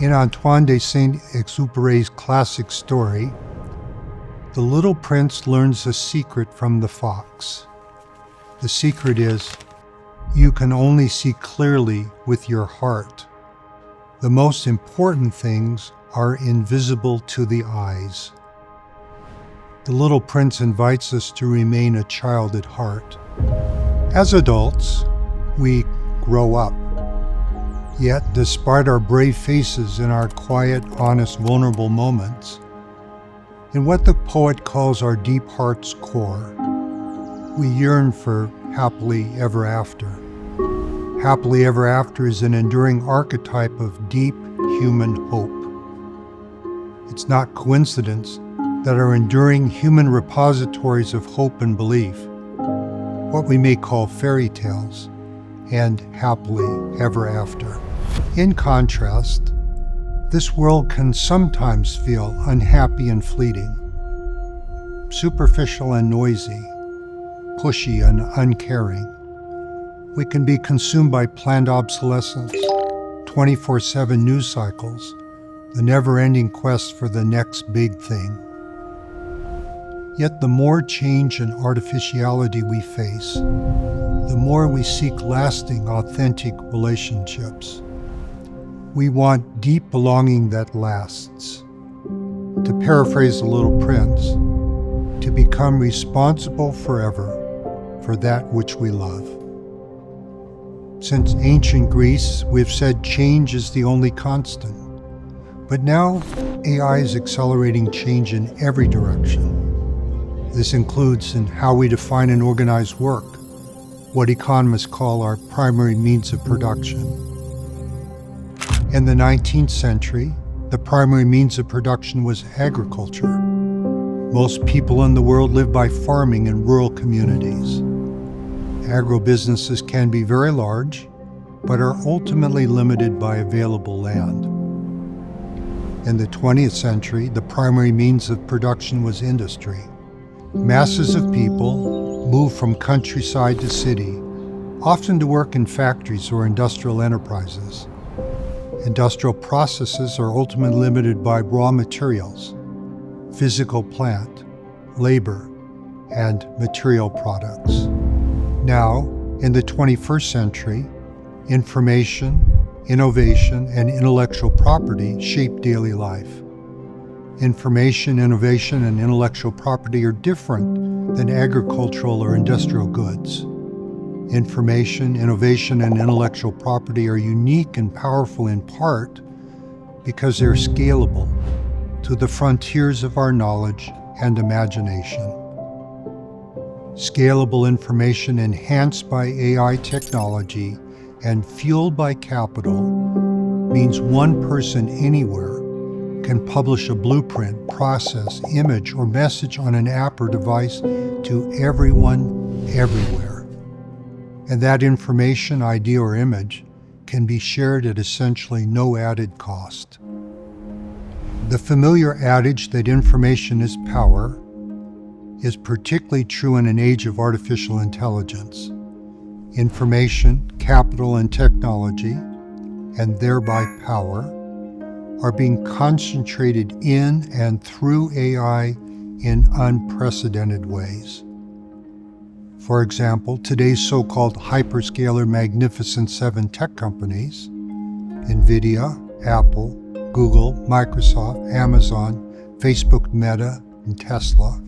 In Antoine de Saint-Exupéry's classic story, the little prince learns a secret from the fox. The secret is, you can only see clearly with your heart. The most important things are invisible to the eyes. The Little Prince invites us to remain a child at heart. As adults, we grow up. Yet, despite our brave faces and our quiet, honest, vulnerable moments, in what the poet calls our deep heart's core, we yearn for happily ever after. Happily ever after is an enduring archetype of deep human hope. It's not coincidence that our enduring human repositories of hope and belief, what we may call fairy tales, and happily ever after. In contrast, this world can sometimes feel unhappy and fleeting, superficial and noisy, pushy and uncaring. We can be consumed by planned obsolescence, 24/7 news cycles, the never-ending quest for the next big thing. Yet the more change and artificiality we face, the more we seek lasting, authentic relationships. We want deep belonging that lasts. To paraphrase The Little Prince, to become responsible forever for that which we love. Since ancient Greece, we've said change is the only constant. But now, AI is accelerating change in every direction. This includes in how we define and organize work, what economists call our primary means of production. In the 19th century, the primary means of production was agriculture. Most people in the world live by farming in rural communities. Agribusinesses can be very large, but are ultimately limited by available land. In the 20th century, the primary means of production was industry. Masses of people move from countryside to city, often to work in factories or industrial enterprises. Industrial processes are ultimately limited by raw materials, physical plant, labor, and material products. Now, in the 21st century, information, innovation, and intellectual property shape daily life. Information, innovation, and intellectual property are different than agricultural or industrial goods. Information, innovation, and intellectual property are unique and powerful in part because they're scalable to the frontiers of our knowledge and imagination. Scalable information enhanced by AI technology and fueled by capital means one person anywhere can publish a blueprint, process, image, or message on an app or device to everyone, everywhere. And that information, idea, or image can be shared at essentially no added cost. The familiar adage that information is power is particularly true in an age of artificial intelligence. Information, capital, and technology, and thereby power, are being concentrated in and through AI in unprecedented ways. For example, today's so-called hyperscaler Magnificent Seven tech companies, NVIDIA, Apple, Google, Microsoft, Amazon, Facebook, Meta, and Tesla,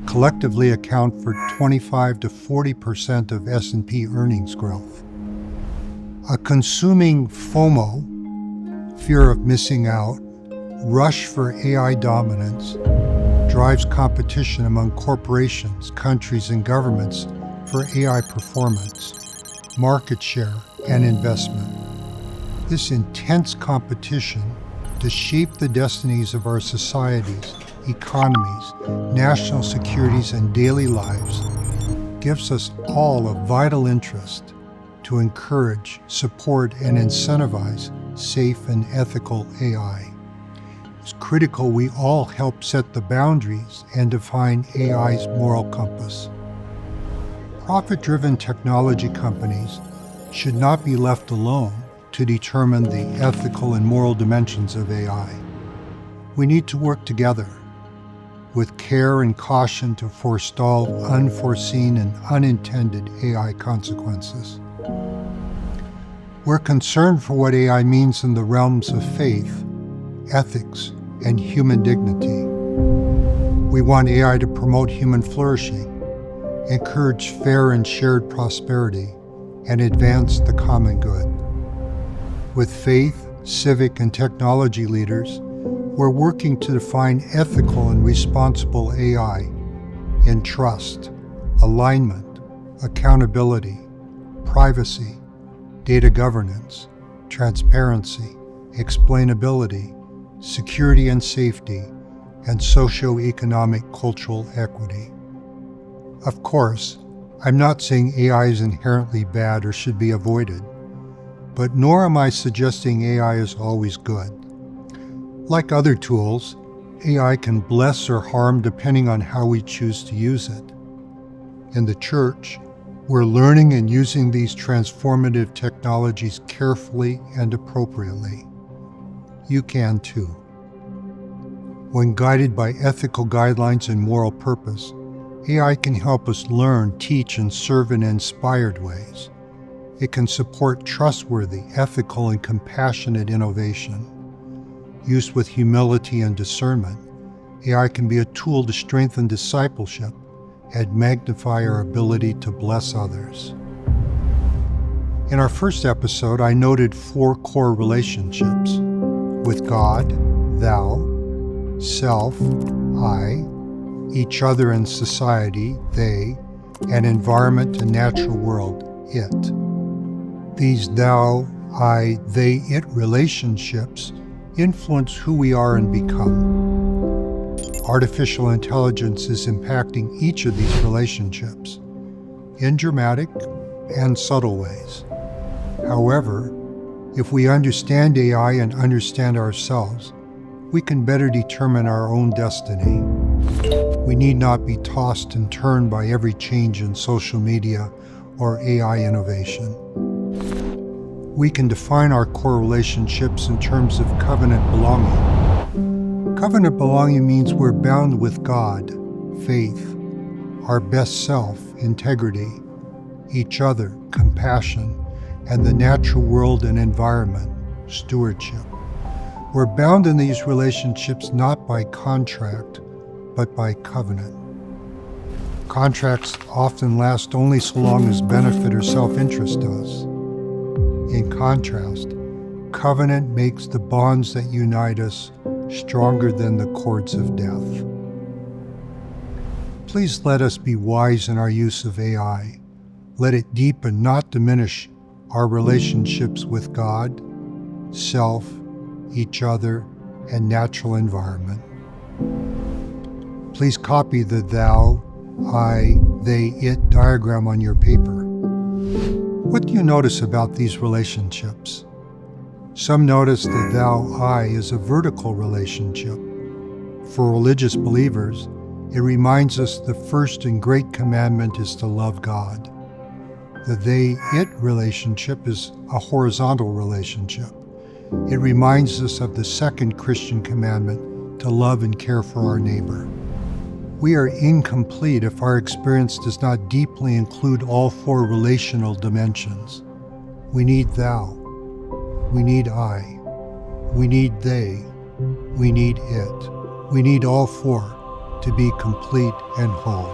collectively account for 25 to 40% of S&P earnings growth. A consuming FOMO, fear of missing out, rush for AI dominance, drives competition among corporations, countries, and governments for AI performance, market share, and investment. This intense competition to shape the destinies of our societies, economies, national securities, and daily lives gives us all a vital interest to encourage, support, and incentivize safe and ethical AI. It's critical we all help set the boundaries and define AI's moral compass. Profit-driven technology companies should not be left alone to determine the ethical and moral dimensions of AI. We need to work together with care and caution to forestall unforeseen and unintended AI consequences. We're concerned for what AI means in the realms of faith, ethics, and human dignity. We want AI to promote human flourishing, encourage fair and shared prosperity, and advance the common good. With faith, civic, and technology leaders, we're working to define ethical and responsible AI in trust, alignment, accountability, privacy, data governance, transparency, explainability, security and safety, and socio-economic cultural equity. Of course, I'm not saying AI is inherently bad or should be avoided, but nor am I suggesting AI is always good. Like other tools, AI can bless or harm depending on how we choose to use it. In the Church, we're learning and using these transformative technologies carefully and appropriately. You can too. When guided by ethical guidelines and moral purpose, AI can help us learn, teach, and serve in inspired ways. It can support trustworthy, ethical, and compassionate innovation. Used with humility and discernment, AI can be a tool to strengthen discipleship and magnify our ability to bless others. In our first episode, I noted 4 core relationships: with God, thou; self, I; each other and society, they; and environment and natural world, it. These thou, I, they, it relationships influence who we are and become. Artificial intelligence is impacting each of these relationships in dramatic and subtle ways. However, if we understand AI and understand ourselves, we can better determine our own destiny. We need not be tossed and turned by every change in social media or AI innovation. We can define our core relationships in terms of covenant belonging. Covenant belonging means we're bound with God, faith, our best self, integrity, each other, compassion, and the natural world and environment, stewardship. We're bound in these relationships not by contract, but by covenant. Contracts often last only so long as benefit or self-interest does. In contrast, covenant makes the bonds that unite us stronger than the cords of death. Please let us be wise in our use of AI. Let it deepen, not diminish, our relationships with God, self, each other, and natural environment. Please copy the thou, I, they, it diagram on your paper. What do you notice about these relationships? Some notice the thou-I is a vertical relationship. For religious believers, it reminds us the first and great commandment is to love God. The they-it relationship is a horizontal relationship. It reminds us of the second Christian commandment to love and care for our neighbor. We are incomplete if our experience does not deeply include all 4 relational dimensions. We need thou. We need I. We need they. We need it. We need all 4 to be complete and whole.